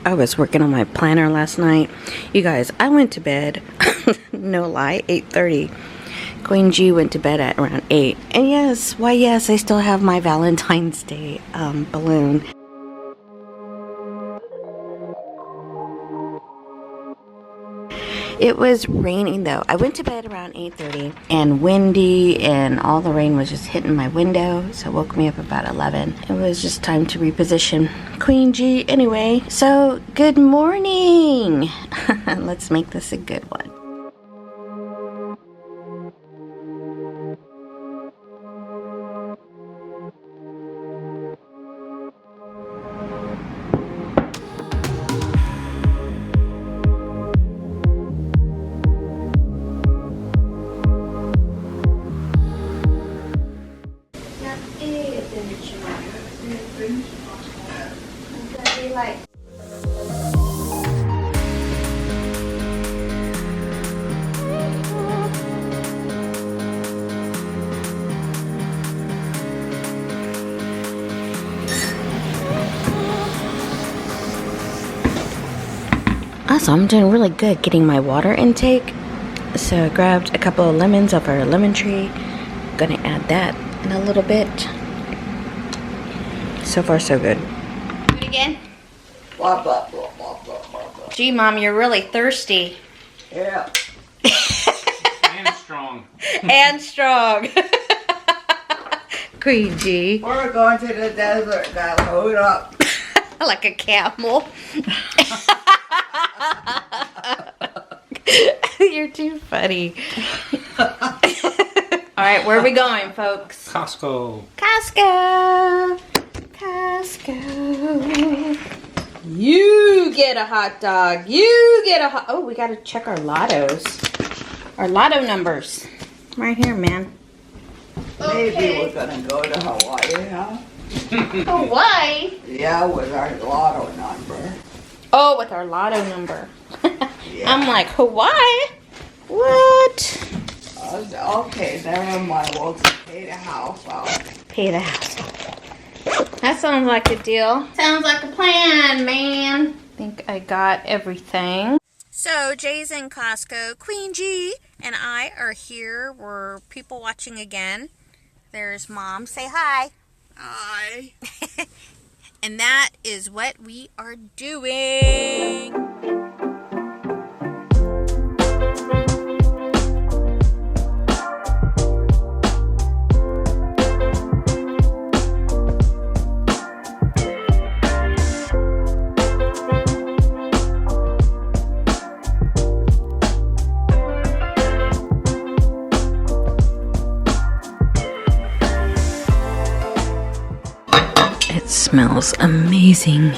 I was working on my planner last night. You guys, I went to bed, no lie, 8:30. Queen G went to bed at around 8. And yes, why yes, I still have my Valentine's Day balloon. It was raining though. I went to bed around 8:30 and windy, and all the rain was just hitting my window, so it woke me up about 11. It was just time to reposition Queen G anyway. So good morning. Let's make this a good one. So I'm doing really good getting my water intake. So I grabbed a couple of lemons off our lemon tree. Gonna add that in a little bit. So far so good. Do it again. Blah, blah, blah, blah, blah, blah. Gee, Mom, you're really thirsty. Yeah. And strong. And strong. Queen G. We're going to the desert. Gotta load up. Like a camel. You're too funny. Alright, where are we going, folks? Costco. Costco. Costco. You get a hot dog. You get a hot... Oh, we gotta check our lottos. Our lotto numbers. Right here, man. Maybe we're gonna go to Hawaii, huh? Hawaii? Yeah, with our lotto number. Oh, with our lotto number. Yeah. I'm like, Hawaii? What? Okay, never mind. We'll pay the house out. Pay the house. That sounds like a deal. Sounds like a plan, man. I think I got everything. So, Jay's in Costco. Queen G and I are here. We're people watching again. There's Mom. Say hi. Hi. And that is what we are doing. It smells amazing.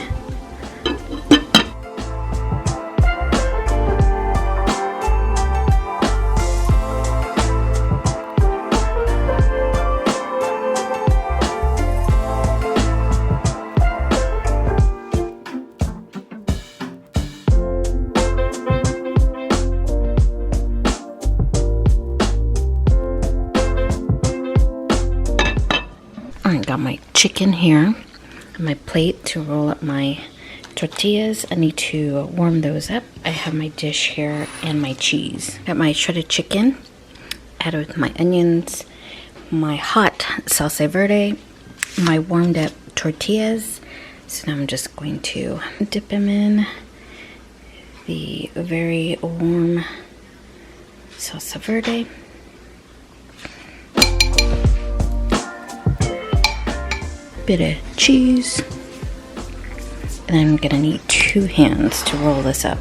I got my chicken here. My plate to roll up my tortillas. I need to warm those up. I have my dish here and my cheese. Got my shredded chicken, add with my onions, my hot salsa verde, my warmed up tortillas. So now I'm just going to dip them in the very warm salsa verde. Bit of cheese, and I'm gonna need 2 hands to roll this up.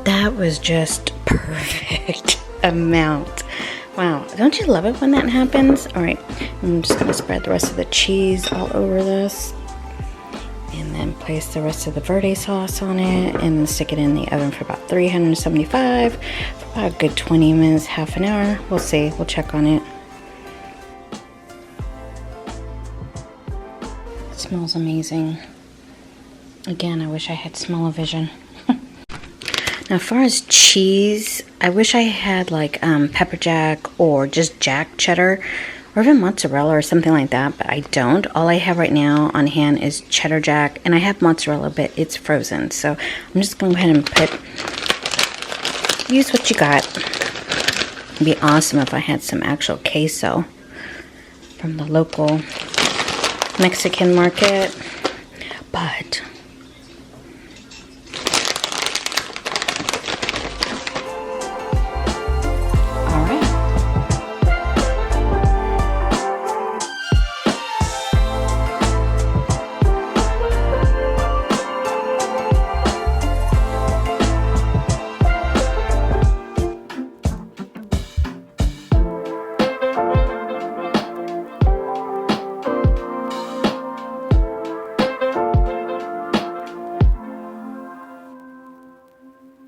That was just perfect amount. Wow, don't you love it when that happens? All right, I'm just gonna spread the rest of the cheese all over this, and then place the rest of the verde sauce on it, and then stick it in the oven for about 375 for about a good 20 minutes, half an hour. We'll see, we'll check on it. It smells amazing. Again, I wish I had smell-o-vision. Now, as far as cheese, I wish I had like pepper jack or just jack cheddar or even mozzarella or something like that, but I don't. All I have right now on hand is cheddar jack, and I have mozzarella, but it's frozen. So I'm just going to go ahead and use what you got. It'd be awesome if I had some actual queso from the local Mexican market, but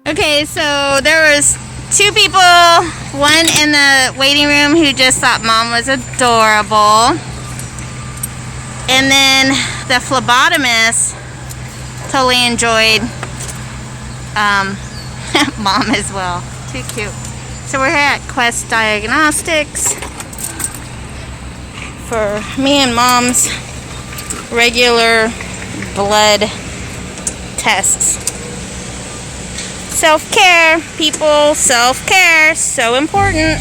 Okay, so there was two people, one in the waiting room who just thought Mom was adorable, and then the phlebotomist totally enjoyed Mom as well. Too cute. So we're here at Quest Diagnostics for me and Mom's regular blood tests. Self-care, people, self-care, so important.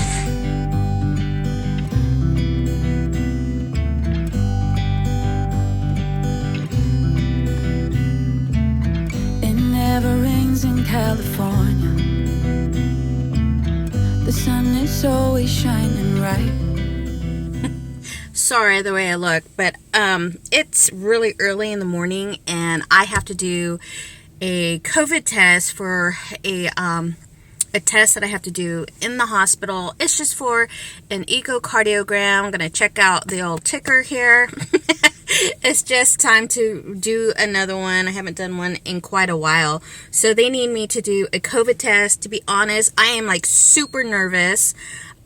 It never rains in California. The sun is always shining bright. Sorry the way I look, but it's really early in the morning and I have to do a COVID test for a test that I have to do in the hospital. It's just for an echocardiogram. I'm gonna check out the old ticker here. It's just time to do another one. I haven't done one in quite a while, so they need me to do a COVID test. To be honest, I am like super nervous.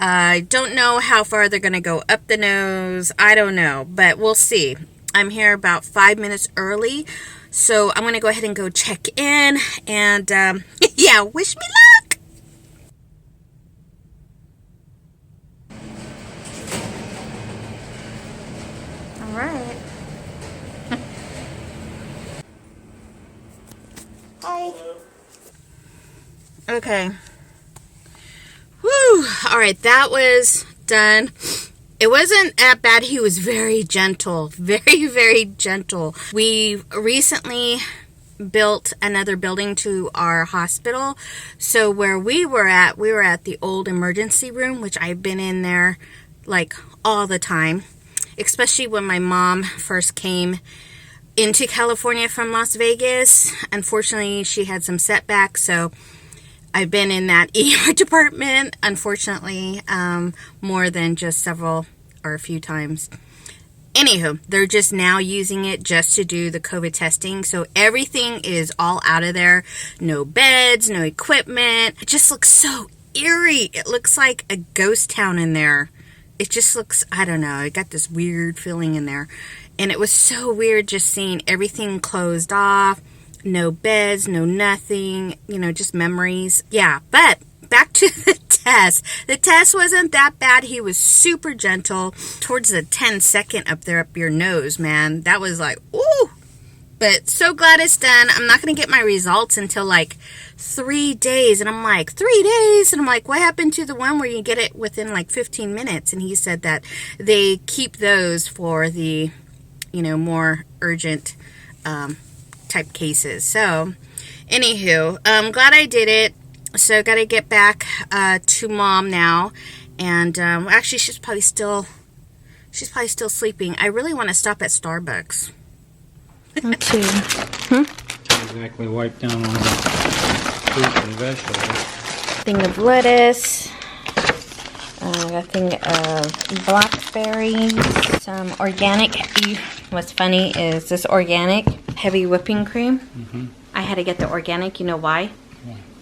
I don't know how far they're gonna go up the nose. I don't know, but we'll see. I'm here about 5 minutes early, so I'm going to go ahead and go check in, and yeah, wish me luck! Alright. Hi. Okay. Whew. Alright, that was done. It wasn't that bad. He was very gentle, very, very gentle. We recently built another building to our hospital. So where we were at the old emergency room, which I've been in there like all the time, especially when my mom first came into California from Las Vegas. Unfortunately, she had some setbacks, so I've been in that ER department, unfortunately, more than just several or a few times. Anywho, they're just now using it just to do the COVID testing. So everything is all out of there. No beds, no equipment. It just looks so eerie. It looks like a ghost town in there. It just looks, I don't know, it got this weird feeling in there. And it was so weird just seeing everything closed off. No beds, no nothing, you know, just memories. Yeah, but back to the test. The test wasn't that bad. He was super gentle. Towards the 10-second up there up your nose, man. That was like, ooh. But so glad it's done. I'm not going to get my results until like 3 days. And I'm like, 3 days? And I'm like, what happened to the one where you get it within like 15 minutes? And he said that they keep those for the, you know, more urgent type cases. So anywho, I'm glad I did it. So got to get back to Mom now, and actually she's probably still sleeping. I really want to stop at Starbucks. Me too. Exactly, wipe down on the fruit and vegetables. Thing of lettuce. A thing of blackberries. Some organic. What's funny is this organic heavy whipping cream. I had to get the organic. You know why?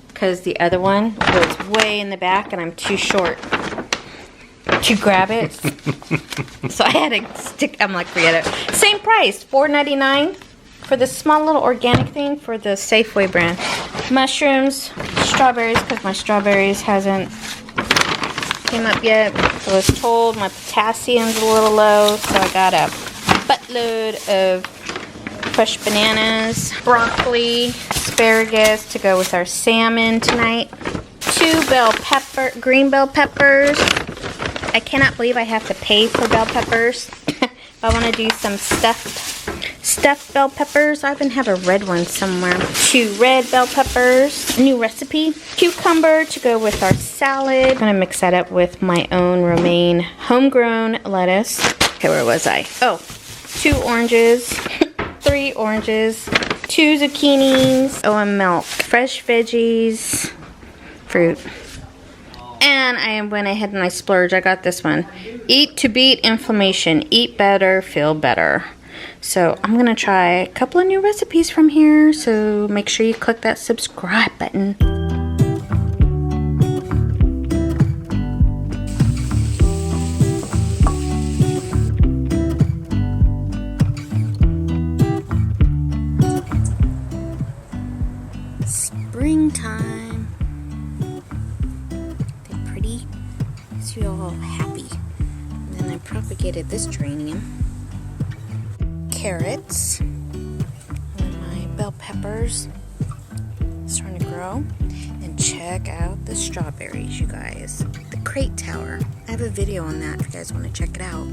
Because the other one was way in the back and I'm too short to grab it. So I had to stick. I'm like, forget it. Same price, $4.99 for this small little organic thing for the Safeway brand. Mushrooms, strawberries, because my strawberries hasn't came up yet. I was told my potassium's a little low, so I got a buttload of fresh bananas, broccoli, asparagus to go with our salmon tonight. 2 green bell peppers. I cannot believe I have to pay for bell peppers. I want to do some stuffed bell peppers. I even have a red one somewhere. 2 red bell peppers. A new recipe. Cucumber to go with our salad. I'm going to mix that up with my own romaine homegrown lettuce. Okay, where was I? Oh, 2 oranges. 3 oranges. 2 zucchinis. Oh, and milk. Fresh veggies. Fruit. And I went ahead and I splurged. I got this one. Eat to beat inflammation. Eat better, feel better. So I'm going to try a couple of new recipes from here. So make sure you click that subscribe button. Springtime. They're pretty. Makes you all happy. And then I propagated this geranium. Carrots. And my bell peppers. Starting to grow. And check out the strawberries, you guys. The crate tower. I have a video on that if you guys want to check it out.